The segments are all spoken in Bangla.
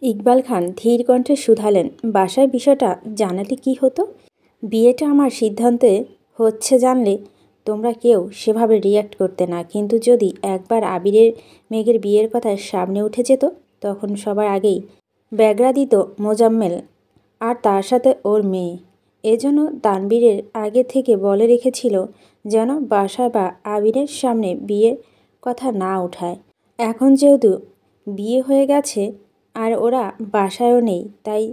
ইকবাল খান ধীর কণ্ঠে শুধালেন, বাসায় বিষয়টা জানালে কি হতো? বিয়েটা আমার সিদ্ধান্তে হচ্ছে জানলে তোমরা কেউ সেভাবে রিয়্যাক্ট করতে না, কিন্তু যদি একবার আবিরের মেঘের বিয়ের কথায় সামনে উঠে যেত তখন সবার আগেই ব্যাগরা দিত মোজাম্মেল আর তার সাথে ওর মেয়ে। এজন্য তানবীরের আগে থেকে বলে রেখেছিল যেন বাসায় বা আবিরের সামনে বিয়ের কথা না উঠায়। এখন যেহেতু বিয়ে হয়ে গেছে আর ওরা বাসায়ও নেই, তাই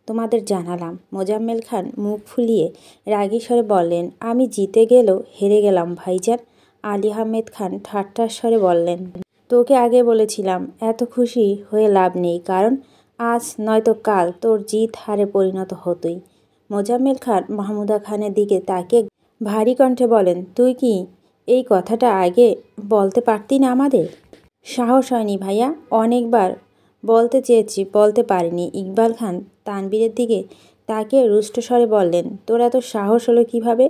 তোমাদের জানালাম। মোজাম্মেল খান মুখ ফুলিয়ে রাগী স্বরে বললেন, আমি জিতে গেলেও হেরে গেলাম ভাইজান। আলী আহমেদ খান ঠাট্টার স্বরে বললেন, তোকে আগে বলেছিলাম এত খুশি হয়ে লাভ নেই, কারণ আজ নয়তো কাল তোর জিত হারে পরিণত হতোই। মোজাম্মেল খান মাহমুদা খানের দিকে তাকিয়ে ভারী কণ্ঠে বলেন, তুই কি এই কথাটা আগে বলতে পারতি না আমাদের? সাহস হয়নি ভাইয়া, অনেকবার বলতে চেয়েছি, বলতে পারিনি। ইকবাল খান তানবীরের দিকে তাকিয়ে রুষ্ট স্বরে বললেন, তোর এত সাহস হলো কিভাবে?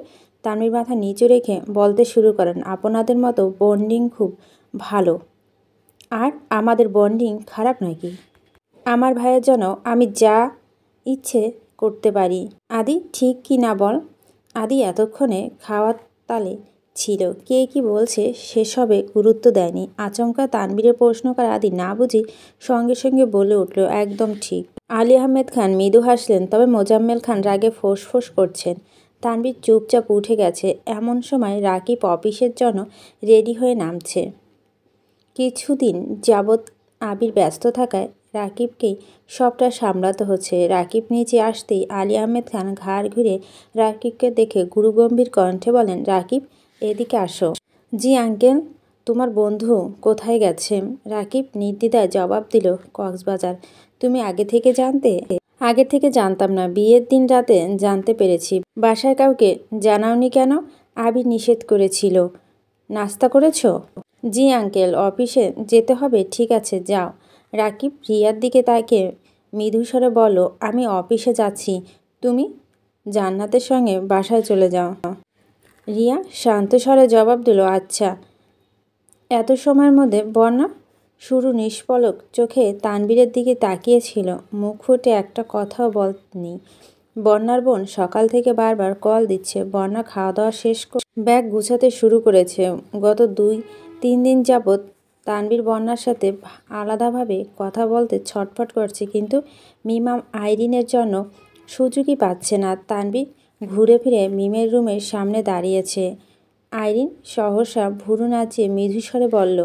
তানবীর মাথা নিচু রেখে বলতে শুরু করেন, আপনাদের মতো বন্ডিং খুব ভালো, আর আমাদের বন্ডিং খারাপ নাকি? আমার ভাইয়ের জন্য আমি যা ইচ্ছে করতে পারি। আদি ঠিক কি না বল? আদি এতক্ষণে খাওয়ার তালে ছিল, কে কি বলছে সেসবে গুরুত্ব দেয়নি। আচমকা তানবীরের প্রশ্ন করে আদি না বুঝি সঙ্গে সঙ্গে বলে উঠল, একদম ঠিক। আলী আহমেদ খান মৃদু হাসলেন, তবে মোজাম্মেল খান রাগে ফোঁস করছেন। তানবীর চুপচাপ উঠে গেছে। এমন সময় রাকিব অফিসের জন্য রেডি হয়ে নামছে। কিছুদিন যাবৎ আবির ব্যস্ত থাকায় রাকিবকেই সবটা সামলাতে হচ্ছে। রাকিব নিচে আসতেই আলী আহমেদ খান ঘাড় ঘুরে রাকিবকে দেখে গুরুগম্ভীর কণ্ঠে বলেন, রাকিব এদিকে আসো। জি আঙ্কেল। তোমার বন্ধু কোথায় গেছে? রাকিব নির্দ্বিধায় জবাব দিল, কক্সবাজার। তুমি আগে থেকে জানতে? আগে থেকে জানতাম না, বিয়ের দিন রাতে জানতে পেরেছি। বাসায় কাউকে জানাওনি কেন? আবির নিষেধ করেছিল। নাস্তা করেছো? জি আঙ্কেল, অফিসে যেতে হবে। ঠিক আছে, যাও। রাকিব রিয়ার দিকে তাকিয়ে মৃদু স্বরে বলল, আমি অফিসে যাচ্ছি, তুমি জান্নাতের সঙ্গে বাসায় চলে যাও। রিয়া শান্ত স্বরে জবাব দিল, আচ্ছা। এত সময়ের মধ্যে বন্যা শুরু নিষ্পলক চোখে তানবীরের দিকে তাকিয়েছিল, মুখ ফুটে একটা কথাও বলেনি। বন্যার বোন সকাল থেকে বারবার কল দিচ্ছে। বন্যা খাওয়া দাওয়া শেষ করে ব্যাগ গুছাতে শুরু করেছে। গত 2-3 দিন যাবৎ তানবীর বন্যার সাথে আলাদাভাবে কথা বলতে ছটফট করছে, কিন্তু মিমাম আইরিনের জন্য সুযোগই পাচ্ছে না। তানবীর ঘুরে ফিরে মিমের রুমের সামনে দাঁড়িয়েছে। আইরিন সহসা ভুরু নাচিয়ে মৃদুস্বরে বলল,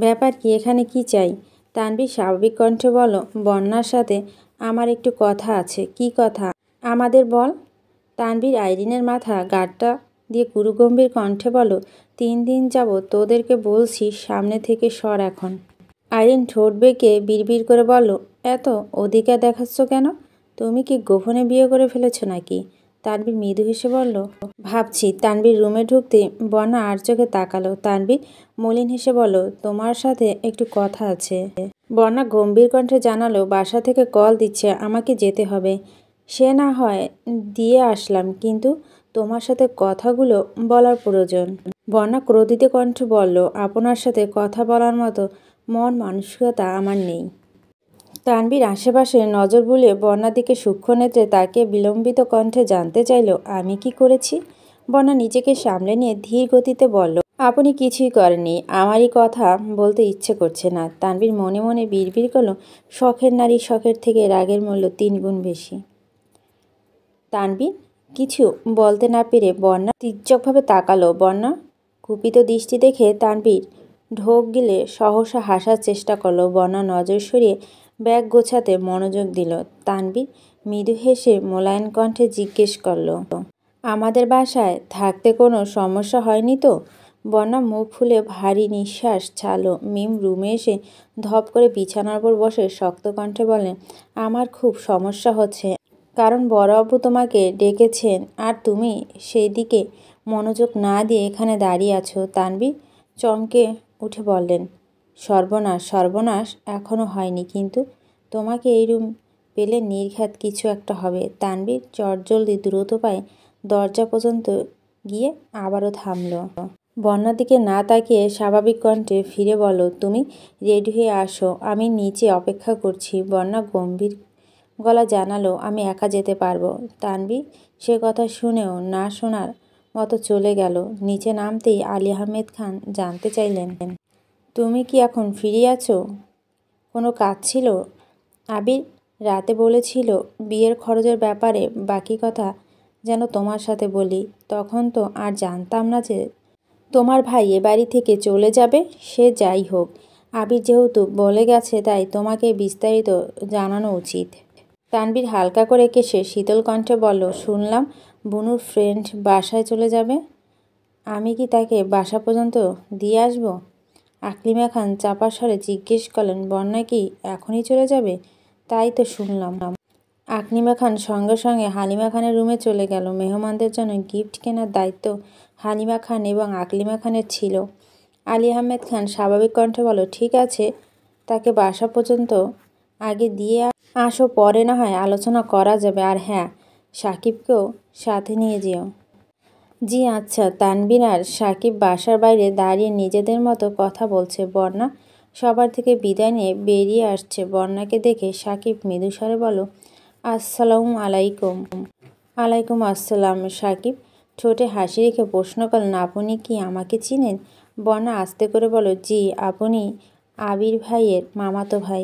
ব্যাপার কি, এখানে কি চাই? তানবীর স্বাভাবিক কণ্ঠে বলল, বন্যার সাথে আমার একটু কথা আছে। কি কথা? আমাদের বল। তানবীর আইরিনের মাথা গাঁটটা দিয়ে গুরুগম্ভীর কণ্ঠে বলল, 3 দিন যাবৎ তোদেরকে বলছি সামনে থেকে সর এখন। আইরিন ঠোঁট বেঁকে বিড়বিড় করে বলল, এত অধিকার দেখাচ্ছ কেন? তুমি কি গোপনে বিয়ে করে ফেলেছ নাকি? তানবীর মৃদু হেসে বলল, ভাবছি। তানবীর রুমে ঢুকতে বন্যা আর চোখে তাকালো। তানবীর মলিন হেসে বলল, তোমার সাথে একটু কথা আছে। বন্যা গম্ভীর কণ্ঠে জানালো, বাসা থেকে কল দিচ্ছে, আমাকে যেতে হবে। সে না হয় দিয়ে আসলাম, কিন্তু তোমার সাথে কথাগুলো বলার প্রয়োজন। বন্যা ক্রোধিত কণ্ঠে বলল, আপনার সাথে কথা বলার মতো মন মানসিকতা আমার নেই। তানবীর আশেপাশে নজর বুলিয়ে বন্যার দিকে সূক্ষ্ম নেত্রে তাকিয়ে বিলম্বিত কণ্ঠে জানতে চাইল, আমি কি করেছি? বন্যা নিজেকে সামলে নিয়ে ধীর গতিতে বলল, আপনি কিছুই করেননি। আমারই কথা বলতে ইচ্ছে করছে না। তানবীর মনে মনে বিড়বিড় করল, শখের নারী শখের থেকে রাগের মূল্য 3 গুণ বেশি। তানবীর কিছু বলতে না পেরে বন্যা তীর্যকভাবে তাকালো। বন্যা কুপিত দৃষ্টি দেখে তানবীর ঢোক গিলে সহসা হাসার চেষ্টা করল। বন্যা নজর সরিয়ে ব্যাগ গোছাতে মনোযোগ দিল। তানবীর মৃদু হেসে মোলায়েম কণ্ঠে জিজ্ঞেস করল, আমাদের বাসায় থাকতে কোনো সমস্যা হয়নি তো? বন্যা মুখ ফুলে ভারী নিঃশ্বাস ছাড়ল। মিম রুমে এসে ধপ করে বিছানার উপর বসে শক্ত কণ্ঠে বললেন, আমার খুব সমস্যা হচ্ছে, কারণ বড় আব্বু তোমাকে ডেকেছেন আর তুমি সেই দিকে মনোযোগ না দিয়ে এখানে দাঁড়িয়ে আছো। তানবীর চমকে উঠে বললেন, সর্বনাশ। সর্বনাশ এখনও হয়নি, কিন্তু তোমাকে এই রুম পেলে নির্ঘাত কিছু একটা হবে। তানবীর চটজলদি দ্রুত পায়ে দরজা পর্যন্ত গিয়ে আবারও থামল। বন্যার দিকে না তাকিয়ে স্বাভাবিক কণ্ঠে ফিরে বলো, তুমি রেডি হয়ে আসো, আমি নিচে অপেক্ষা করছি। বন্যা গম্ভীর গলা জানালো, আমি একা যেতে পারবো। তানভীর সে কথা শুনেও না শোনার মতো চলে গেল। নিচে নামতেই আলী আহমেদ খান জানতে চাইলেন, তুমি কি এখন ফিরে আছো? কোনো কাজ ছিল? আবির রাতে বলেছিল বিয়ের খরচের ব্যাপারে বাকি কথা যেন তোমার সাথে বলি। তখন তো আর জানতাম না যে তোমার ভাই এ বাড়ি থেকে চলে যাবে। সে যাই হোক, আবির যেহেতু বলে গেছে তাই তোমাকে বিস্তারিত জানানো উচিত। তানভীর হালকা করে কেশে শীতল কণ্ঠে বলল, শুনলাম বুনুর ফ্রেন্ড বাসায় চলে যাবে। আমি কি তাকে বাসা পর্যন্ত দিয়ে আসবো? আকলিমা খান চাপা স্বরে জিজ্ঞেস করলেন, বন্যা কি এখনই চলে যাবে? তাই তো শুনলাম। আকলিমা খান সঙ্গে সঙ্গে হালিমা খানের রুমে চলে গেল। মেহমানদের জন্য গিফট কেনার দায়িত্ব হালিমা খান এবং আকলিমা খানের ছিল। আলী আহমেদ খান স্বাভাবিক কণ্ঠে বলল, ঠিক আছে, তাকে বাসা পর্যন্ত আগে দিয়ে আসো, পরে না হয় আলোচনা করা যাবে। আর হ্যাঁ, সাকিবকেও সাথে নিয়ে যেও। জি আচ্ছা। তানভীর আর সাকিব বাসার বাইরে দাঁড়িয়ে নিজেদের মতো কথা বলছে। বন্যা সবার থেকে বিদায় নিয়ে বেরিয়ে আসছে। বন্যাকে দেখে সাকিব মৃদুস্বরে বলল, আসসালামু আলাইকুম। আলাইকুম আসসালাম। সাকিব ঠোঁটে হাসি রেখে প্রশ্ন করলেন, আপনি কি আমাকে চিনেন? বন্যা আস্তে করে বলল, জি, আপনি আবির ভাইয়ের মামাতো ভাই।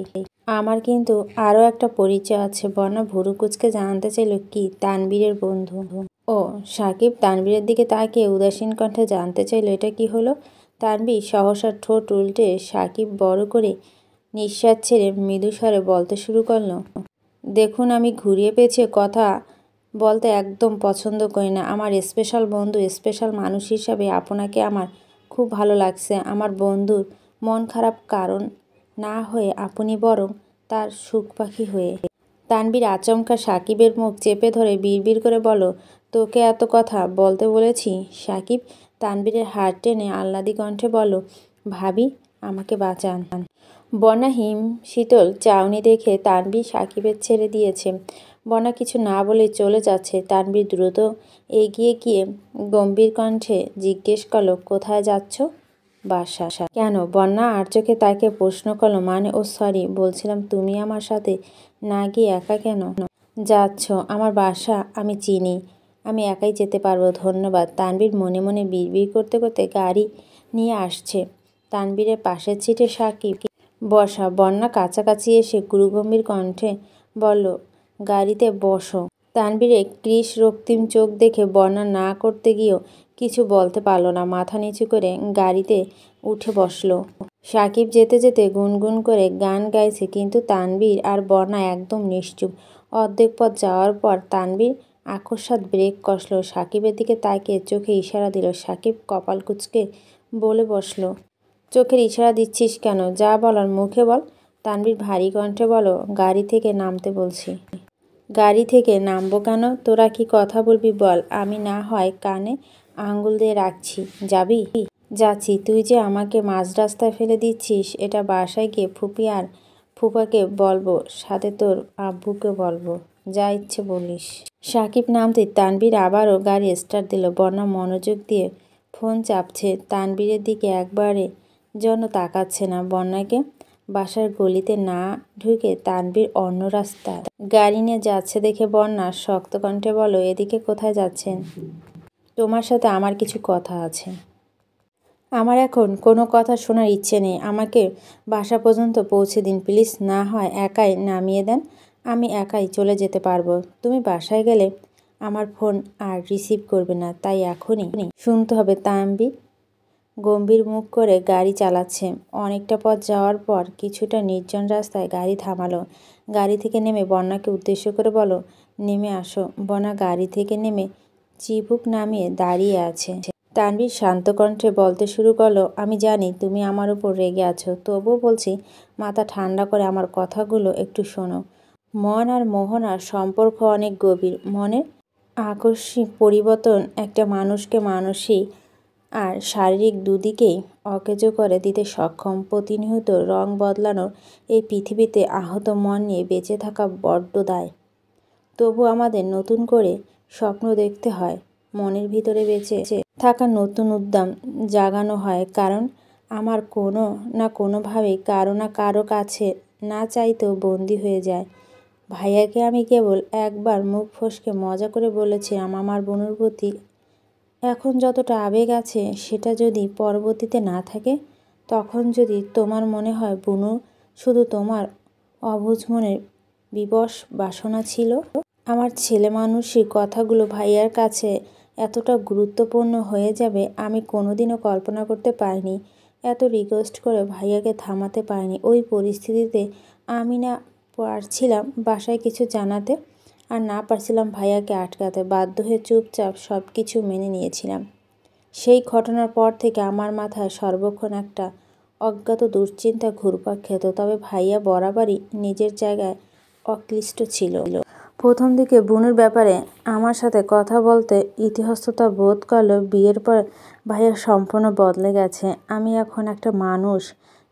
আমার কিন্তু আরও একটা পরিচয় আছে। বন্যা ভুরু কুঁচকে জানতে চাইল, কি তানভীরের বন্ধু? ও। সাকিব তানভীরের দিকে তাকিয়ে উদাসীন কণ্ঠে জানতে চাইল, এটা কি হলো? তানভীর সহসা ঠোঁট উল্টে সাকিব বড় করে নিঃশ্বাস ছেড়ে মৃদু স্বরে বলতে শুরু করল, দেখুন, আমি ঘুরিয়ে পেঁচিয়ে কথা বলতে একদম পছন্দ করি না। আমার স্পেশাল বন্ধু, স্পেশাল মানুষ হিসাবে আপনাকে আমার খুব ভালো লাগছে। আমার বন্ধুর মন খারাপ কারণ না হয়ে আপনি বরং তার সুখ পাখি হয়ে। তানভীর আচমকা সাকিবের মুখ চেপে ধরে বিড়বিড় করে বলল, তোকে এত কথা বলতে বলেছি? সাকিব তানভীরের হাত টেনে আহ্লাদি কণ্ঠে বলল, ভাবি, আমাকে বাঁচান। বন্যা হিম শীতল চাউনি দেখে তানভীর সাকিবের ছেড়ে দিয়েছে। বন্যা কিছু না বলে চলে যাচ্ছে। তানভীর দ্রুত এগিয়ে গিয়ে গম্ভীর কণ্ঠে জিজ্ঞেস করল, কোথায় যাচ্ছ? বাসা। কেন? বন্যা আর চোখে তাকে প্রশ্ন করল, মানে ও সরি, বলছিলাম তুমি আমার সাথে না গিয়ে একা কেন যাচ্ছ? আমার বাসা আমি চিনি, আমি একাই যেতে পারবো, ধন্যবাদ। তানভীর মনে মনে বিড়বিড় করতে করতে গাড়ি নিয়ে আসছে। তানভীরের পাশের সিটে সাকিব বসা। বন্যা কাছাকাছি এসে গুরুগম্ভীর কণ্ঠে বলল, গাড়িতে বসো। তানভীরের কৃশ রক্তিম চোখ দেখে বন্যা না করতে গিয়েও কিছু বলতে পারল না। মাথা নিচু করে গাড়িতে উঠে বসল। সাকিব যেতে যেতে গুনগুন করে গান গাইছে, কিন্তু তানভীর আর বন্যা একদম নিশ্চুপ। অর্ধেক পথ যাওয়ার পর তানভীর আকস্মাৎ ব্রেক কষল। সাকিবের দিকে তাকিয়ে চোখে ইশারা দিল। সাকিব কপাল কুঁচকে বলে বসল, চোখের ইশারা দিচ্ছিস কেন? যা বলার মুখে বল। তানভীর ভারী কণ্ঠে বলল, গাড়ি থেকে নামতে বলছি। গাড়ি থেকে নামবো কেন? তোরা কি কথা বলবি বল, আমি না হয় কানে আঙ্গুল দিয়ে রাখছি। যাবি? যাচ্ছি। তুই যে আমাকে মাঝ রাস্তায় ফেলে দিচ্ছিস, এটা বাসায় গিয়ে ফুপি আর ফুপাকে বলবো, সাথে তোর আব্বুকে বলবো, যা ইচ্ছে বলিস। সাকিব নামতে তানভীর আবারও গাড়ি স্টার্ট দিল। বন্যা মনোযোগ দিয়ে ফোন চাপছে। তানভীরের দিকে একবারে যেন তাকাচ্ছে না। বন্যাকে বাসার গলিতে না ঢুকে তানভীর অন্য রাস্তায় গাড়ি নিয়ে যাচ্ছে দেখে বন্যা শক্ত কণ্ঠে বলল, এদিকে কোথায় যাচ্ছেন? তোমার সাথে আমার কিছু কথা আছে। আমার এখন কোনো কথা শোনার ইচ্ছে নেই। আমাকে বাসা পর্যন্ত পৌঁছে দিন প্লিজ। না হয় একাই নামিয়ে দেন, আমি একাই চলে যেতে পারবো। তুমি বাসায় গেলে আমার ফোন আর রিসিভ করবে না, তাই এখনই শুনতে হবে। তানভীর গম্ভীর মুখ করে গাড়ি চালাচ্ছে। অনেকটা পথ যাওয়ার পর কিছুটা নির্জন রাস্তায় গাড়ি থামালো। গাড়ি থেকে নেমে বন্যাকে উদ্দেশ্য করে বলল, নেমে আসো। বন্যা গাড়ি থেকে নেমে চিবুক নামিয়ে দাঁড়িয়ে আছে। তানভীর শান্ত কণ্ঠে বলতে শুরু করলো, আমি জানি তুমি আমার উপর রেগে আছো, তবুও বলছি মাথা ঠান্ডা করে আমার কথাগুলো একটু শোনো। মন আর মোহনার সম্পর্ক অনেক গভীর। মনের আকস্মিক পরিবর্তন একটা মানুষকে মানসিক আর শারীরিক দুদিকেই অকেজো করে দিতে সক্ষম। প্রতিনিয়ত রং বদলানোর এই পৃথিবীতে আহত মন নিয়ে বেঁচে থাকা বড্ড দায়। তবু আমাদের নতুন করে স্বপ্ন দেখতে হয় মনের ভিতরে বেঁচে থাকা নতুন উদ্যম জাগানো হয়, কারণ আমার কোনো না কোনোভাবে কারো না কারো কাছে না চাইতেও বন্দি হয়ে যায়। ভাইয়াকে আমি কেবল একবার মুখ ফসকে মজা করে বলেছিলাম আমার বোনের প্রতি এখন যতটা আবেগ আছে সেটা যদি পরবর্তীতে না থাকে, তখন যদি তোমার মনে হয় বুনু শুধু তোমার অবুঝ মনের বিবশ বাসনা ছিল। আমার ছেলে মানুষই কথাগুলো ভাইয়ার কাছে এতটা গুরুত্বপূর্ণ হয়ে যাবে আমি কোনোদিনও কল্পনা করতে পারিনি। এত রিকোয়েস্ট করে ভাইয়াকে থামাতে পারিনি। ওই পরিস্থিতিতে আমি না পারছিলাম বাসায় কিছু জানাতে, আর না পারছিলাম ভাইয়াকে আটকাতে। বাধ্য হয়ে চুপচাপ সব কিছু মেনে নিয়েছিলাম। সেই ঘটনার পর থেকে আমার মাথায় সর্বক্ষণ একটা অজ্ঞাত দুশ্চিন্তা ঘুরপাক খেত। তবে ভাইয়া বরাবরই নিজের জায়গায় অক্লিষ্ট ছিল। প্রথম দিকে বুনুর ব্যাপারে আমার সাথে কথা বলতে ইতস্ততা বোধ করলেও বিয়ের পর ভাইয়া সম্পূর্ণ বদলে গেছে। আমি এখন একটা মানুষ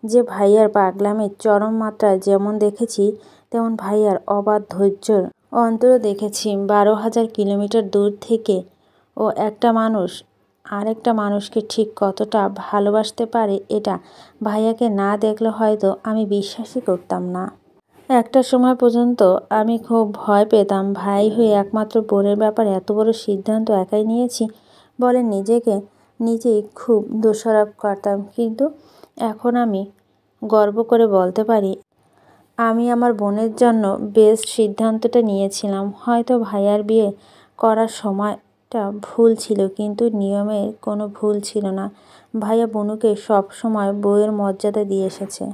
যে ভাইয়ার পাগলামির চরম মাত্রায় যেমন দেখেছি, তেমন ভাইয়ার অবাধ ধৈর্যর অন্তরও দেখেছি। 12,000 কিলোমিটার দূর থেকে ও একটা মানুষ আরেকটা মানুষকে ঠিক কতটা ভালোবাসতে পারে, এটা ভাইয়াকে না দেখলে হয়তো আমি বিশ্বাসই করতাম না। একটা সময় পর্যন্ত আমি খুব ভয় পেতাম, ভাই হয়ে একমাত্র বোনের ব্যাপারে এত বড় সিদ্ধান্ত একাই নিয়েছি বলে নিজেই খুব দোষারোপ করতাম। কিন্তু এখন আমি গর্ব করে বলতে পারি আমি আমার বোনের জন্য বেস্ট সিদ্ধান্তটা নিয়েছিলাম। হয়তো ভাইয়ার বিয়ে করার সময়টা ভুল ছিল, কিন্তু নিয়মের কোনো ভুল ছিল না। ভাইয়া বুনুকে সব সময় বউয়ের মর্যাদা দিয়ে এসেছে।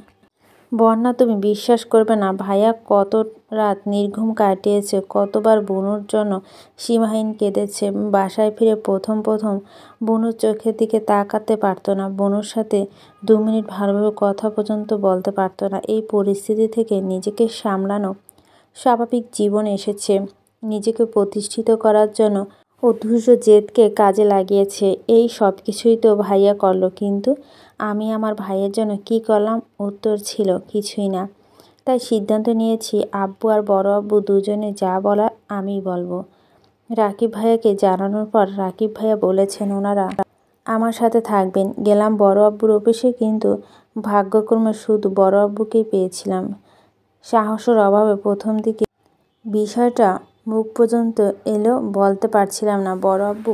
বন্যা, তুমি বিশ্বাস করবে না ভাইয়া কত রাত নির্ঘুম কাটিয়েছে, কতবার বুনুর জন্য সীমাহীন কেঁদেছে। বাসায় ফিরে প্রথম বুনুর চোখের দিকে তাকাতে পারতো না, বুনুর সাথে 2 মিনিট ভালোভাবে কথা পর্যন্ত বলতে পারতো না। এই পরিস্থিতি থেকে নিজেকে সামলানো স্বাভাবিক জীবনে এসেছে। নিজেকে প্রতিষ্ঠিত করার জন্য অধৈর্য জেদকে কাজে লাগিয়েছে। এই সব কিছুই তো ভাইয়া করলো, কিন্তু আমি আমার ভাইয়ের জন্য কি করলাম? উত্তর ছিল কিছুই না। তাই সিদ্ধান্ত নিয়েছি আব্বু আর বড় আব্বু দুজনে যা বলার আমিই বলবো। রাকিব ভাইয়াকে জানানোর পর রাকিব ভাইয়া বলেছেন ওনারা আমার সাথে থাকবেন। গেলাম বড় আব্বুর অফিসে, কিন্তু ভাগ্যক্রমে শুধু বড় আব্বুকেই পেয়েছিলাম। সাহসের অভাবে প্রথম দিকে বিষয়টা মুখ পর্যন্ত এলো বলতে পারছিলাম না। বড় আব্বু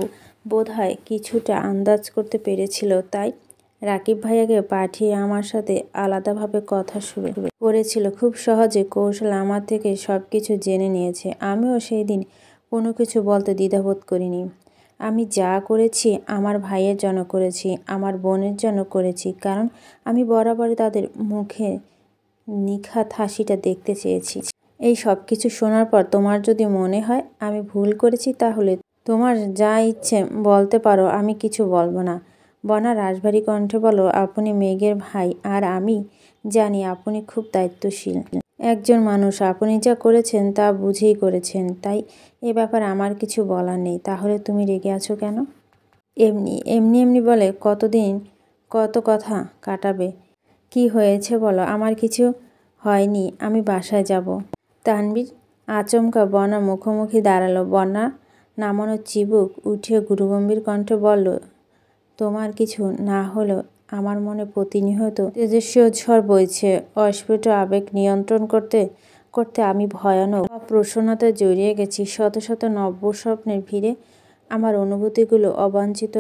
বোধহয় কিছুটা আন্দাজ করতে পেরেছিল, তাই রাকিব ভাইয়াকে পাঠিয়ে আমার সাথে আলাদাভাবে কথা শুরু করেছিল। খুব সহজে কৌশলে আমার থেকে সব কিছু জেনে নিয়েছে। আমিও সেই দিন কোনো কিছু বলতে দ্বিধাবোধ করিনি। আমি যা করেছি আমার ভাইয়ের জন্য করেছি, আমার বোনের জন্য করেছি, কারণ আমি বরাবরই তাদের মুখে নিখাত হাসিটা দেখতে চেয়েছি। এই সব কিছু শোনার পর তোমার যদি মনে হয় আমি ভুল করেছি, তাহলে তোমার যা ইচ্ছে বলতে পারো, আমি কিছু বলবো না। বনা রাশভারী কণ্ঠে বলল, আপনি মেঘের ভাই, আর আমি জানি আপনি খুব দায়িত্বশীল একজন মানুষ। আপনি যা করেছেন তা বুঝেই করেছেন, তাই এ ব্যাপারে আমার কিছু বলার নেই। তাহলে তুমি রেগে আছো কেন? এমনি বলে কতদিন কত কথা কাটাবে? কি হয়েছে বলো? আমার কিছু হয়নি, আমি বাসায় যাব। তানভীর আচমকা বন্যার মুখোমুখি দাঁড়ালো। বন্যা নামানো চিবুক উঠিয়ে গুরুগম্ভীর কণ্ঠে বলল, তোমার কিছু না হলেও আমার মনে প্রতিনিয়ত তেজস্বী ঝড় বইছে। অস্ফুট আবেগ নিয়ন্ত্রণ করতে করতে আমি ভয়ানক অপ্রসন্নতায় জড়িয়ে গেছি। শত শত নব্য স্বপ্নের ভিড়ে আমার অনুভূতিগুলো অবাঞ্ছিত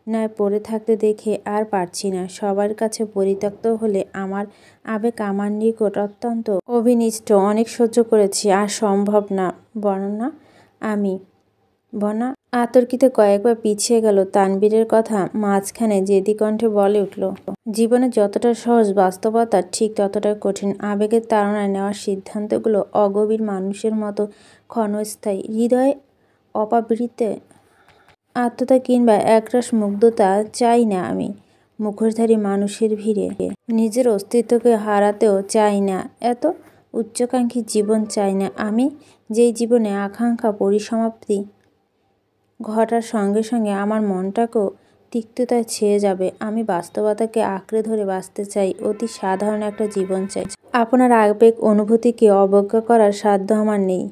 ন্যায় পড়ে থাকতে দেখে আর পারছি না। সবার কাছে পরিত্যক্ত হলে আমার আবেগ আমার নিকট অত্যন্ত অভিনিষ্ট। অনেক সহ্য করেছি, আর সম্ভব না। বন্যা আতর্কিতে কয়েকবার পিছিয়ে গেল। তানবীরের কথা মাঝখানে জেদি কণ্ঠে বলে উঠল, জীবনে যতটা সহজ বাস্তবতা ঠিক ততটাই কঠিন। আবেগের তাড়নায় নেওয়া সিদ্ধান্তগুলো অগভীর মানুষের মতো ক্ষণস্থায়ী। হৃদয়ে অপাবৃতে আত্মতা কিংবা একরাশ মুগ্ধতা চাই না আমি। মুখোশধারী মানুষের ভিড়ে নিজের অস্তিত্বকে হারাতেও চাই না। এত উচ্চাকাঙ্ক্ষী জীবন চাই না আমি, যেই জীবনে আকাঙ্ক্ষা পরিসমাপ্তি ঘটার সঙ্গে সঙ্গে আমার মনটাকেও তিক্ততায় ছেয়ে যাবে। আমি বাস্তবতাকে আঁকড়ে ধরে বাঁচতে চাই, অতি সাধারণ একটা জীবন চাই। আপনার আবেগ অনুভূতিকে অবজ্ঞা করার সাধ্য আমার নেই।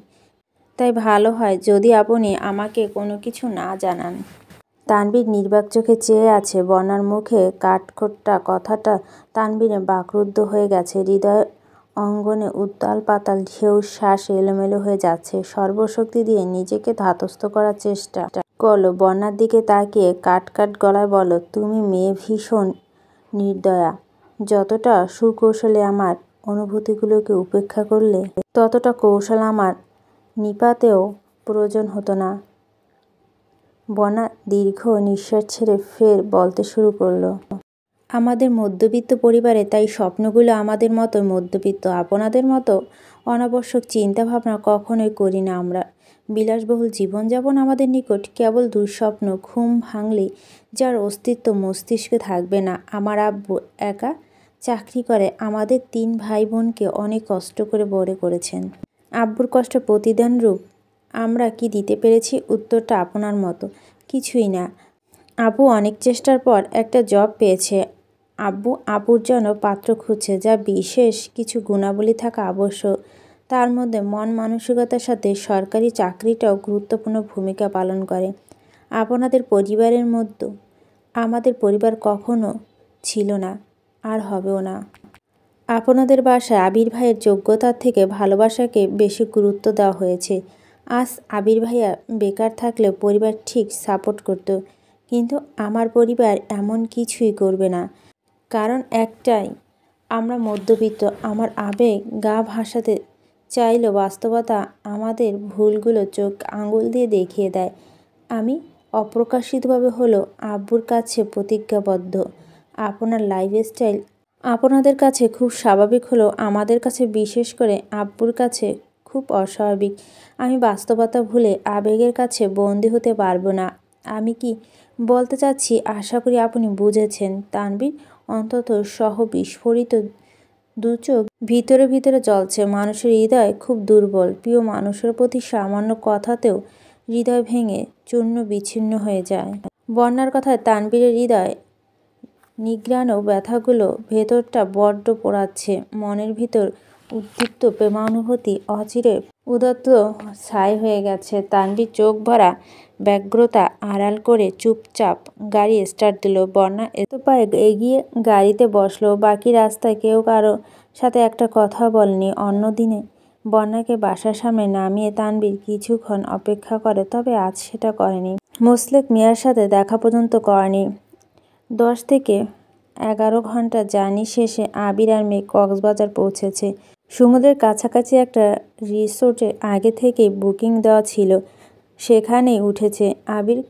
তাই ভালো হয় যদি আপনি আমাকে কোনো কিছু না জানান। তানভীর নির্বাক চোখে চেয়ে আছে। বন্যার মুখে কাঠখোট্টা কথাটা তানভীরে বাকরুদ্ধ হয়ে গেছে। হৃদয় অঙ্গনে উতাল পাতাল ঢেউ, শ্বাস এলোমেলো হয়ে যাচ্ছে। সর্বশক্তি দিয়ে নিজেকে ধাতস্থ করার চেষ্টা করলো। বন্যার দিকে তাকিয়ে কাট কাট গলায় বলল, তুমি মেয়ে ভীষণ নির্দয়া। যতটা সুকৌশলে আমার অনুভূতিগুলোকে উপেক্ষা করলে, ততটা কৌশল আমার নিপাতেও প্রয়োজন হতো না। বন্যা দীর্ঘ নিঃশ্বাস ছেড়ে ফের বলতে শুরু করলো, আমাদের মধ্যবিত্ত পরিবারে তাই স্বপ্নগুলো আমাদের মতো মধ্যবিত্ত। আপনাদের মতো অনাবশ্যক চিন্তাভাবনা কখনোই করি না আমরা। বিলাসবহুল জীবনযাপন আমাদের নিকট কেবল দুঃস্বপ্ন। ঘুম ভাঙলেই যার অস্তিত্ব মস্তিষ্কে থাকবে না। আমার আব্বু একা চাকরি করে আমাদের 3 ভাই বোনকে অনেক কষ্ট করে বড় করেছেন। আব্বুর কষ্ট প্রতিদানরূপ আমরা কি দিতে পেরেছি? উত্তরটা আপনার মতো কিছুই না। আব্বু অনেক চেষ্টার পর একটা জব পেয়েছে। আব্বু আপুর জন্য পাত্র খুঁজছে, যা বিশেষ কিছু গুণাবলী থাকা আবশ্যক। তার মধ্যে মন মানসিকতার সাথে সরকারি চাকরিটাও গুরুত্বপূর্ণ ভূমিকা পালন করে। আপনাদের পরিবারের মতো আমাদের পরিবার কখনো ছিল না, আর হবেও না। আপনাদের বাসায় আবির ভাইয়ের যোগ্যতার থেকে ভালোবাসাকে বেশি গুরুত্ব দেওয়া হয়েছে। আজ আবির ভাইয়া বেকার থাকলেও পরিবার ঠিক সাপোর্ট করত, কিন্তু আমার পরিবার এমন কিছুই করবে না। কারণ একটাই, আমরা মধ্যবিত্ত। আমার আবেগ গা ভাসাতে চাইলেও বাস্তবতা আমাদের ভুলগুলো চোখ আঙুল দিয়ে দেখিয়ে দেয়। আমি অপ্রকাশিতভাবে হলেও আব্বুর কাছে প্রতিজ্ঞাবদ্ধ। আপনার লাইফস্টাইল আপনাদের কাছে খুব স্বাভাবিক হলেও আমাদের কাছে, বিশেষ করে আব্বুর কাছে খুব অস্বাভাবিক। আমি বাস্তবতা ভুলে আবেগের কাছে বন্দী হতে পারবো না। আমি কি বলতে চাচ্ছি আশা করি আপনি বুঝেছেন। তানভীর অন্তত সহ বিস্ফোরিত দু চোখ ভিতরে ভিতরে জ্বলছে। মানুষের হৃদয় খুব দুর্বল। প্রিয় মানুষের প্রতি সামান্য কথাতেও হৃদয় ভেঙে চূর্ণ বিচ্ছিন্ন হয়ে যায়। বন্যার কথায় তানভীরের হৃদয় নিগ্রাণ ব্যথাগুলো ভেতরটা বড্ড পোড়াচ্ছে। মনের ভিতর উদ্দীপ্ত প্রেমানুভূতি অচিরে উদাত্ত ছাই হয়ে গেছে। তানভীর চোখ ভরা ব্যগ্রতা আড়াল করে চুপচাপ গাড়ি স্টার্ট দিল। বন্যা এত পায়ে এগিয়ে গাড়িতে বসলো। বাকি রাস্তায় কেউ কারো সাথে একটা কথা বলেনি। অন্যদিনে বন্যাকে বাসার সামনে নামিয়ে তানভীর কিছুক্ষণ অপেক্ষা করে, তবে আজ সেটা করেনি। মোসলেক মিয়ার সাথে দেখা পর্যন্ত করেনি। 10 থেকে 11 ঘন্টা জার্নি শেষে আবির আর মেয়ে কক্সবাজার পৌঁছেছে। সমুদ্রের কাছাকাছি একটা রিসোর্টে আগে থেকেই বুকিং দেওয়া ছিল, সেখানেই উঠেছে। আবির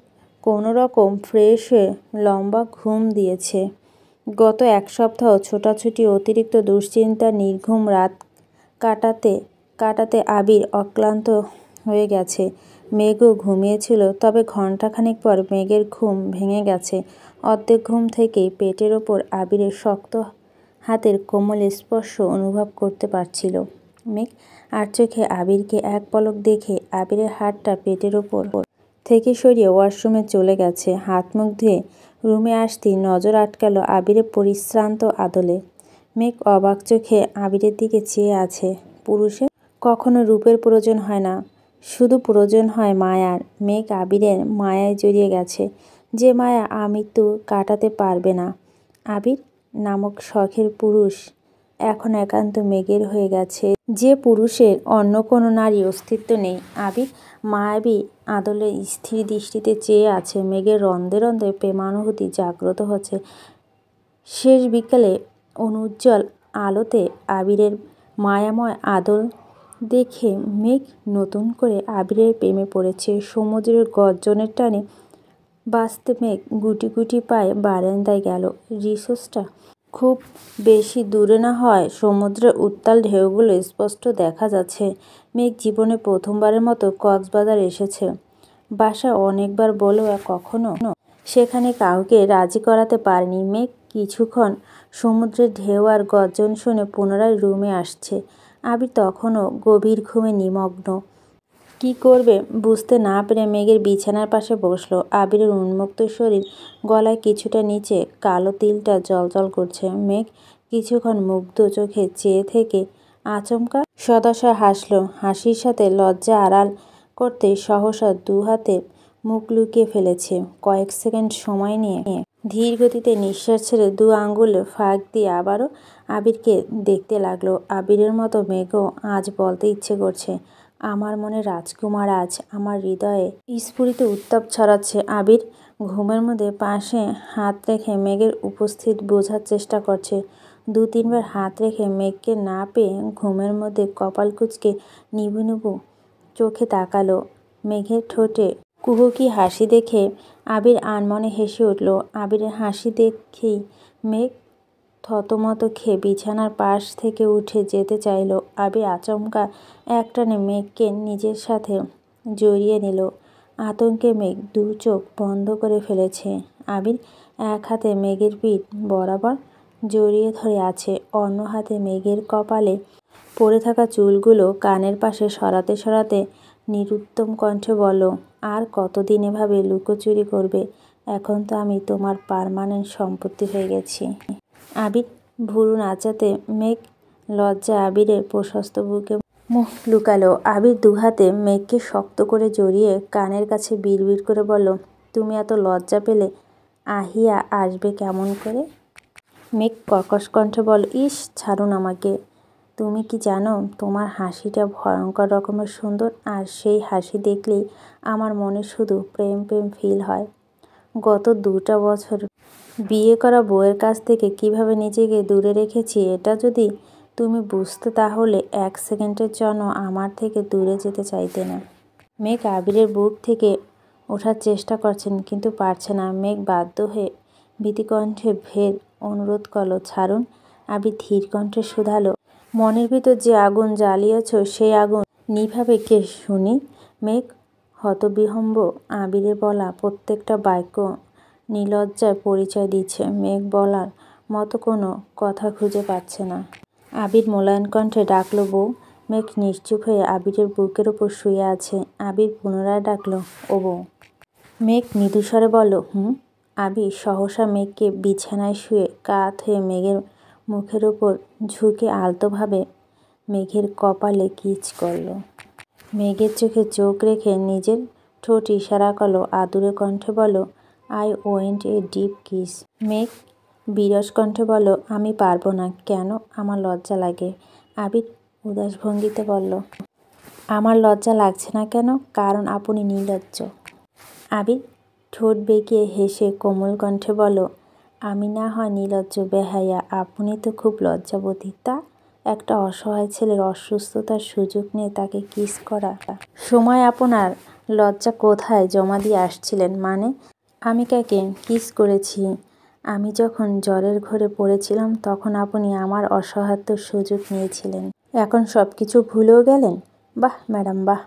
কোনো রকম ফ্রেশ হয়ে লম্বা ঘুম দিয়েছে। গত 1 সপ্তাহ ছোটাছুটি, অতিরিক্ত দুশ্চিন্তা, নির্ঘুম রাত কাটাতে কাটাতে আবির অক্লান্ত হয়ে গেছে। মেঘও ঘুমিয়েছিল, তবে ঘণ্টাখানেক পর মেঘের ঘুম ভেঙে গেছে। অর্ধেক ঘুম থেকেই পেটের ওপর আবিরের শক্ত হাতের কোমল স্পর্শ অনুভব করতে পারছিল মেঘ। আর চোখে আবিরকে এক পলক দেখে আবিরের হাতটা পেটের ওপর থেকে সরিয়ে ওয়াশরুমে চলে গেছে। হাত মুখ ধুয়ে রুমে আসতেই নজর আটকাল আবিরের পরিশ্রান্ত আদলে। মেঘ অবাক চোখে আবিরের দিকে চেয়ে আছে। পুরুষের কখনো রূপের প্রয়োজন হয় না, শুধু প্রয়োজন হয় মায়ার। মেঘ আবিরের মায়ায় জড়িয়ে গেছে, যে মায়া আমৃত্যু কাটাতে পারবে না। আবির নামক শখের পুরুষ এখন একান্ত মেঘের হয়ে গেছে, যে পুরুষের অন্য কোনো নারী অস্তিত্ব নেই। আবির মায়াবী আদলের স্থির দৃষ্টিতে চেয়ে আছে। মেঘের রন্ধে রন্ধে প্রেমানুভূতি জাগ্রত হচ্ছে। শেষ বিকালে অনুজ্জ্বল আলোতে আবিরের মায়াময় আদল দেখে মেঘ নতুন করে আবিরের প্রেমে পড়েছে। সমুদ্রের গর্জনের টানে বাঁচতে মেঘ গুটি গুটি পায়ে বারান্দায় গেল। রিসোর্টটা খুব বেশি দূরে না হয় সমুদ্রের উত্তাল ঢেউগুলো স্পষ্ট দেখা যাচ্ছে। মেঘ জীবনে প্রথমবারের মতো কক্সবাজার এসেছে। বাসায় অনেকবার বলেও কখনো সেখানে কাউকে রাজি করাতে পারেনি। মেঘ কিছুক্ষণ সমুদ্রের ঢেউ আর গর্জন শুনে পুনরায় রুমে আসছে। আবির তখনও গভীর ঘুমে নিমগ্ন। কি করবে বুঝতে না পেরে মেঘের বিছানার পাশে বসল। আবিরের উন্মুক্ত শরীর, গলায় কিছুটা নিচে কালো তিলটা জ্বলজ্বল করছে। মেঘ কিছুক্ষণ মুগ্ধ চোখে চেয়ে থেকে আচমকা সদসা হাসল। হাসির সাথে লজ্জা আড়াল করতে সহসা 2 হাতে মুখ লুকিয়ে ফেলেছে। কয়েক সেকেন্ড সময় নিয়ে ধীর গতিতে নিঃশ্বাস ছেড়ে 2 আঙ্গুল ফাঁক দিয়ে আবারও আবিরকে দেখতে লাগলো। আবিরের মতো মেঘও আজ বলতে ইচ্ছে করছে, আমার মনে রাজকুমার আজ আমার হৃদয়ে স্ফুরিত উত্তাপ ছড়াচ্ছে। আবির ঘুমের মধ্যে পাশে হাত রেখে মেঘের উপস্থিত বোঝার চেষ্টা করছে। 2-3 বার হাত রেখে মেঘকে না পেয়ে ঘুমের মধ্যে কপাল কুঁচকে নিভু নিভু চোখে তাকালো। মেঘের ঠোঁটে কুহুকি হাসি দেখে আবির আনমনে হেসে উঠল। আবিরের হাসি দেখেই মেঘ থতমত খেয়ে বিছানার পাশ থেকে উঠে যেতে চাইল। আবির আচমকা একটানে মেঘকে নিজের সাথে জড়িয়ে নিল। আতঙ্কে মেঘ 2 চোখ বন্ধ করে ফেলেছে। আবির এক হাতে মেঘের পিঠ বরাবর জড়িয়ে ধরে আছে, অন্য হাতে মেঘের কপালে পড়ে থাকা চুলগুলো কানের পাশে সরাতে সরাতে নিরুত্তম কণ্ঠে বলল, আর কতদিন এভাবে লুকোচুরি করবে? এখন তো আমি তোমার পার্মানেন্ট সম্পত্তি হয়ে গেছি। আবির ভুরু নাচাতে মেঘ লজ্জা আবিরের প্রশস্ত বুকে মুখ লুকালো। আবির 2 হাতে মেঘকে শক্ত করে জড়িয়ে কানের কাছে বিড়বিড় করে বলল, তুমি এত লজ্জা পেলে আহিয়া আসবে কেমন করে? মেঘ কর্কশ কণ্ঠে বলল, ইস ছাড়ুন আমাকে। তুমি কি জানো তোমার হাসিটা ভয়ঙ্কর রকমের সুন্দর, আর সেই হাসি দেখলেই আমার মনে শুধু প্রেম প্রেম ফিল হয়। গত 2টা বছর বিয়ে করা বউয়ের কাছ থেকে কিভাবে নিজেকে দূরে রেখেছি এটা যদি তুমি বুঝতে তাহলে 1 সেকেন্ডের জন্য আমার থেকে দূরে যেতে চাইতে না। মেঘ আবিরের বুক থেকে ওঠার চেষ্টা করছেন কিন্তু পারছে না। মেঘ বাধ্য হয়ে ভীতিকণ্ঠে ভেদ অনুরোধ করল, ছাড়ুন। আবির ধীর কণ্ঠে শুধালো, মনের ভিতর যে আগুন জ্বালিয়েছ সেই আগুন নিভাবে কে শুনি? মেঘ হতবিহ্বল। আবিরের বলা প্রত্যেকটা বাক্য নির্লজ্জার পরিচয় দিচ্ছে। মেঘ বলার মতো কোনো কথা খুঁজে পাচ্ছে না। আবির মোলায়েম কণ্ঠে ডাকল, বউ। মেঘ নিশ্চুপ হয়ে আবিরের বুকের ওপর শুয়ে আছে। আবির পুনরায় ডাকল, ও বউ। মেঘ মৃদুস্বরে বলল, হুম। আবির সহসা মেঘকে বিছানায় শুয়ে কাত হয়ে মেঘের মুখের ওপর ঝুঁকে আলতোভাবে মেঘের কপালে কিস করল। মেঘের চোখে চোখ রেখে নিজের ঠোঁট ইশারা করল, আদুরে কণ্ঠে বলল, I went a deep kiss. মেঘ বিরস কণ্ঠে বলল, আমি পারবো না। কেন? আমার লজ্জা লাগে। আবির উদাস ভঙ্গিতে বলল, আমার লজ্জা লাগছে না কেন? কারণ আপনি নির্লজ্জ। আবির ঠোঁট বেঁকিয়ে হেসে কোমল কণ্ঠে বলল, আমি না হয় নির্লজ্জ বেহায়া, আপনি তো খুব লজ্জাবতী। তা একটা অসহায় ছেলের অসুস্থতার সুযোগ নিয়ে তাকে কিস করা সময় আপনার লজ্জা কোথায় জমা দিয়ে আসছিলেন? মানে আমি কাকে কিস করেছি? আমি যখন জ্বরের ঘোরে পড়েছিলাম তখন আপনি আমার অসহায়ত্বের সুযোগ নিয়েছিলেন। এখন সব কিছু ভুলেও গেলেন? বাহ ম্যাডাম, বাহ।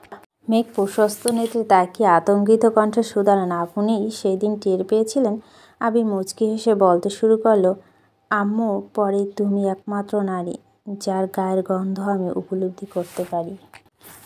মেঘ প্রশস্ত নেত্রে তাকিয়ে আতঙ্কিত কণ্ঠে শুধালেন, আপনি সেই দিন টের পেয়েছিলেন? আবির মুচকি হেসে বলতে শুরু করল, আম্মুর পরে তুমি একমাত্র নারী যার গায়ের গন্ধ আমি উপলব্ধি করতে পারি।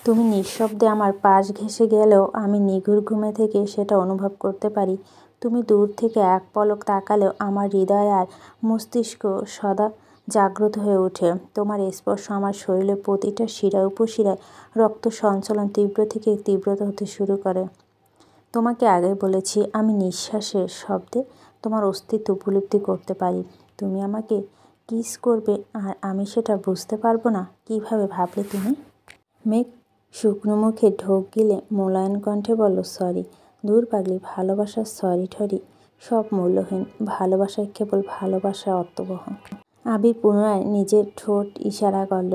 তুমি নিঃশব্দে আমার পাশ ঘেঁষে গেলেও আমি নিগুড় ঘুমে থেকে সেটা অনুভব করতে পারি। তুমি দূর থেকে এক পলক তাকালেও আমার হৃদয় আর মস্তিষ্ক সদা জাগ্রত হয়ে ওঠে। তোমার স্পর্শ আমার শরীরের প্রতিটা শিরায় উপশিরায় রক্ত সঞ্চালন তীব্র থেকে তীব্রতা হতে শুরু করে। তোমাকে আগে বলেছি, আমি নিঃশ্বাসের শব্দে তোমার অস্তিত্ব উপলব্ধি করতে পারি। তুমি আমাকে কিস করবে আর আমি সেটা বুঝতে পারবো না? কিভাবে ভাবলে তুমি? মেঘ শুকনো মুখে ঢোক গিলে মোলায়েম কণ্ঠে বলল, সরি। দূর পাগলি, ভালোবাসার সরি ঠরি সব মূল্যহীন। ভালোবাসায় কেবল ভালোবাসার অর্থবহ। আবির পুনরায় নিজের ঠোঁট ইশারা করল।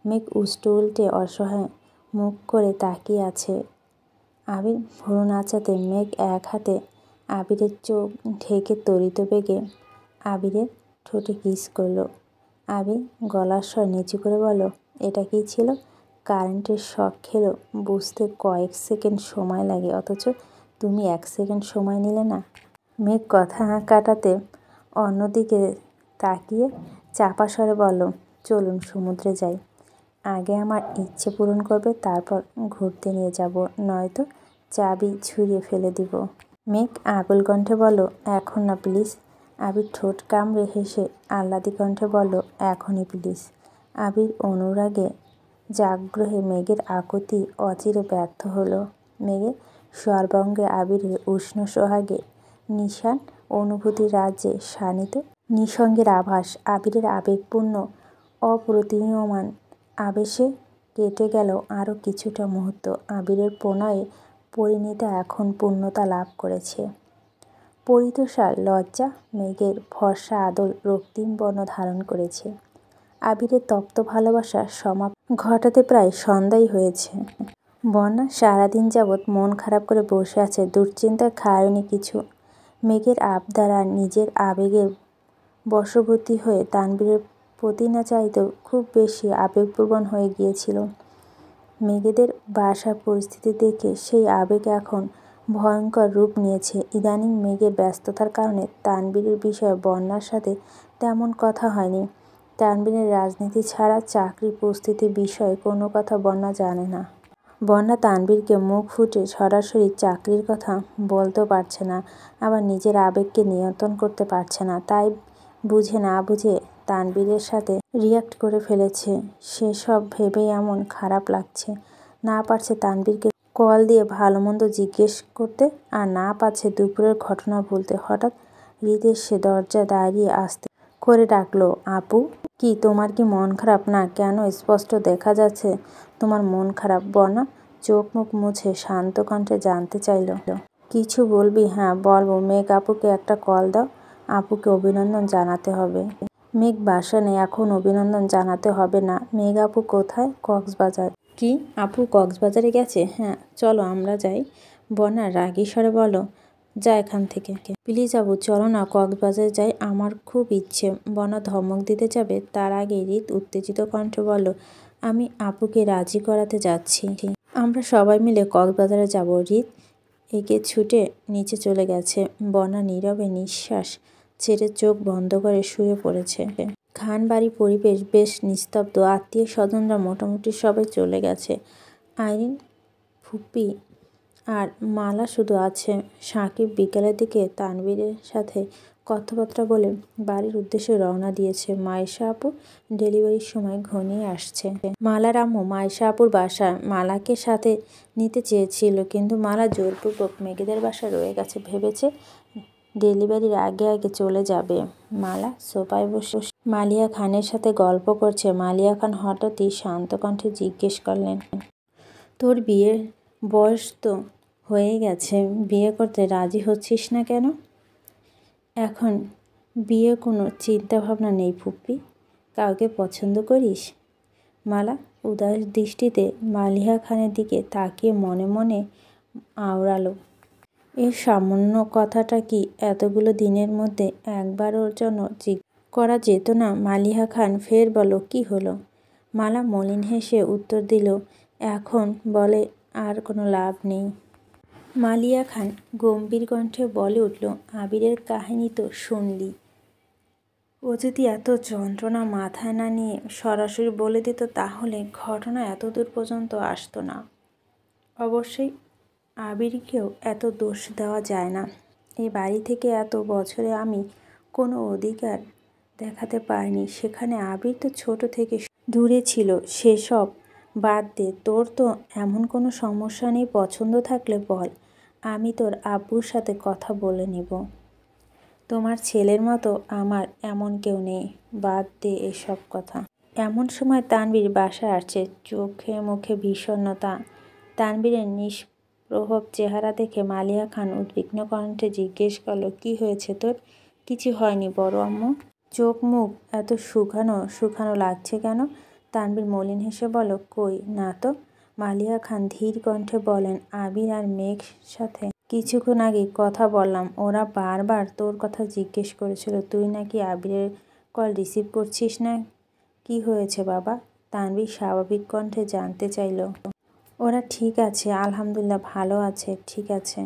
মেঘ উষ্টে উল্টে অসহায় মুখ করে তাকিয়ে আছে। আবির ভুরু নাচাতে মেঘ এক হাতে আবিরের চোখ ঢেকে তড়িত বেগে আবিরের ঠোঁটে কিস করল। আবির গলার স্বর নিচু করে বলল, এটা কি ছিল? কারেন্টের শক খেলো বুঝতে কয়েক সেকেন্ড সময় লাগে, অথচ তুমি 1 সেকেন্ড সময় নিলে না। মেঘ কথা কাটাতে অন্যদিকে তাকিয়ে চাপা স্বরে বলল, চলুন সমুদ্রে যাই। আগে আমার ইচ্ছে পূরণ করবে, তারপর ঘুরতে নিয়ে যাব, নয়তো চাবি ছুঁড়ে ফেলে দিব। মেঘ আকুল কণ্ঠে বলল, এখন না প্লিজ। আবির ঠোঁট কামড়ে হেসে আহ্লাদি কণ্ঠে বলল, এখনই প্লিজ। আবির অনুরাগে জাগ্রহে মেঘের আকুতি অচিরে ব্যর্থ হলো। মেঘের সর্বাঙ্গে আবিরের উষ্ণ সোহাগে নিশান অনুভূতির রাজ্যে শানিত নিঃসঙ্গের আভাস। আবিরের আবেগপূর্ণ অপ্রতিমীয়মান আবেশে কেটে গেল আরও কিছুটা মুহূর্ত। আবিরের প্রণয়ে পরিণীতা এখন পূর্ণতা লাভ করেছে। পরিতোষার লজ্জা মেঘের ফর্সা আদল রক্তিম বর্ণ ধারণ করেছে। আবিরের তপ্ত ভালোবাসা ঘটাতে প্রায় সন্ধ্যাই হয়েছে। বন্যা সারাদিন যাবৎ মন খারাপ করে বসে আছে, দুশ্চিন্তায় খায়নি কিছু। মেঘের আবদার আর নিজের আবেগের বশবর্তী হয়ে তানবীরের প্রতি না চাইতেও খুব বেশি আবেগপ্রবণ হয়ে গিয়েছিল। মেঘেদের বাসার পরিস্থিতি দেখে সেই আবেগ এখন ভয়ঙ্কর রূপ নিয়েছে। ইদানিং মেঘের ব্যস্ততার কারণে তানবীরের বিষয়ে বন্যার সাথে তেমন কথা হয়নি। তানবীরের রাজনীতি ছাড়া চাকরি প্রস্তুতির বিষয়ে কোনো কথা বন্যা জানে না। বন্যা তানবীরকে মুখ ফুটে সরাসরি চাকরির কথা বলতেও পারছে না, আবার নিজের আবেগকে নিয়ন্ত্রণ করতে পারছে না। তাই বুঝে না বুঝে তানবীরের সাথে রিঅ্যাক্ট করে ফেলেছে। সেসব ভেবেই এমন খারাপ লাগছে। না পারছে তানবীরকে কল দিয়ে ভালো মন্দ জিজ্ঞেস করতে, আর না পারছে দুপুরের ঘটনা ভুলতে। হঠাৎ হৃদ এসে দরজায় দাঁড়িয়ে আস্তে করে ডাকলো, আপু। কি তোমার কি মন খারাপ? না কেন, স্পষ্ট দেখা যাচ্ছে তোমার মন খারাপ। বন্যা চোখ মুখ মুছে শান্ত কণ্ঠে জানতে চাইল, কিছু বলবি? হ্যাঁ বলবো। মেঘ আপুকে একটা কল দাও, আপুকে অভিনন্দন জানাতে হবে। মেঘ বাসা নেই, এখন অভিনন্দন জানাতে হবে না। মেঘ আপু কোথায়? কক্সবাজার। কি, আপু কক্সবাজারে গেছে? হ্যাঁ চলো আমরা যাই। বন্যা রাগী স্বরে বলো, যা এখান থেকে। প্লিজ আপু চলো না, কক্সবাজারে যাই, আমার খুব ইচ্ছে। বন্যা ধমক দিতে যাবে তার আগে হৃদ উত্তেজিত কণ্ঠে বলল, আমি আপুকে রাজি করাতে যাচ্ছি। আমরা সবাই মিলে কক্সবাজারে যাব। হৃদ একে ছুটে নিচে চলে গেছে। বন্যা নীরবে নিঃশ্বাস ছেড়ে চোখ বন্ধ করে শুয়ে পড়েছে। খান বাড়ির পরিবেশ বেশ নিস্তব্ধ। আত্মীয় স্বজনরা মোটামুটি সবাই চলে গেছে। আইরিন, ফুপ্পি আর মালা শুধু আছে। সাকিব বিকেলের দিকে তানবীরের সাথে কথাবার্তা বলে বাড়ির উদ্দেশ্যে রওনা দিয়েছে। মাইশা আপু ডেলিভারির সময় ঘনিয়ে আসছে। মালার আম্মু মাইশা আপুর বাসায় মালাকে সাথে নিতে চেয়েছিল, কিন্তু মালা জোরপূর্বক মেঘেদের বাসায় রয়ে গেছে। ভেবেছে ডেলিভারির আগে আগে চলে যাবে। মালা সোফায় বসে মালিয়া খানের সাথে গল্প করছে। মালিয়া খান হঠাৎই শান্ত কণ্ঠে জিজ্ঞেস করলেন, তোর বিয়ের বয়স তো হয়ে গেছে, বিয়ে করতে রাজি হচ্ছিস না কেন? এখন বিয়ে কোনো চিন্তা ভাবনা নেই ফুপ্পি। কাউকে পছন্দ করিস? মালা উদাস দৃষ্টিতে মালিয়া খানের দিকে তাকিয়ে মনে মনে আওড়ালো, এই সামান্য কথাটা কি এতগুলো দিনের মধ্যে একবারের জন্য করা যেত না? মালিয়া খান ফের বলল, কি হলো? মালা মলিন হেসে উত্তর দিল, এখন বলে আর কোনো লাভ নেই। মালিয়া খান গম্ভীর কণ্ঠে বলে উঠল, আবিরের কাহিনী তো শুনলি। ও যদি এত যন্ত্রণা মাথায় না নিয়ে সরাসরি বলে দিত তাহলে ঘটনা এত দূর পর্যন্ত আসতো না। অবশ্যই আবিরকেও এত দোষ দেওয়া যায় না। এই বাড়ি থেকে এত বছরে আমি কোনো অধিকার দেখাতে পারিনি, সেখানে আবির তো ছোট থেকে দূরে ছিল। সেসব বাদ দে, তোর তো এমন কোনো সমস্যা নেই। পছন্দ থাকলে বল, আমি তোর আব্বুর সাথে কথা বলে নেব। তোমার ছেলের মতো আমার এমন কেউ নেই। বাদ দে এসব কথা। এমন সময় তানবীর বাসায় আসছে, চোখে মুখে বিষণ্ণতা। তানবীরের নিষ্প্রভ চেহারা দেখে মালিয়া খান উদ্বিগ্ন কণ্ঠে জিজ্ঞেস করলো, কি হয়েছে তোর? কিছু হয়নি বড় আম্মু। চোখ মুখ এত শুকানো শুকানো লাগছে কেন? তানবীর মলিন হেসে বলল, কই না তো। মালিয়া খান ধীর কণ্ঠে বলেন, আবির আর মেঘ সাথে কিছুক্ষণ আগে কথা বললাম। ওরা বারবার তোর কথা জিজ্ঞেস করেছিল, তুই নাকি আবিরের কল রিসিভ করছিস না। কি হয়েছে বাবা? তানবীর স্বাভাবিক কণ্ঠে জানতে চাইল। ওরা ঠিক আছে, আলহামদুলিল্লাহ ভালো আছে। ঠিক আছে।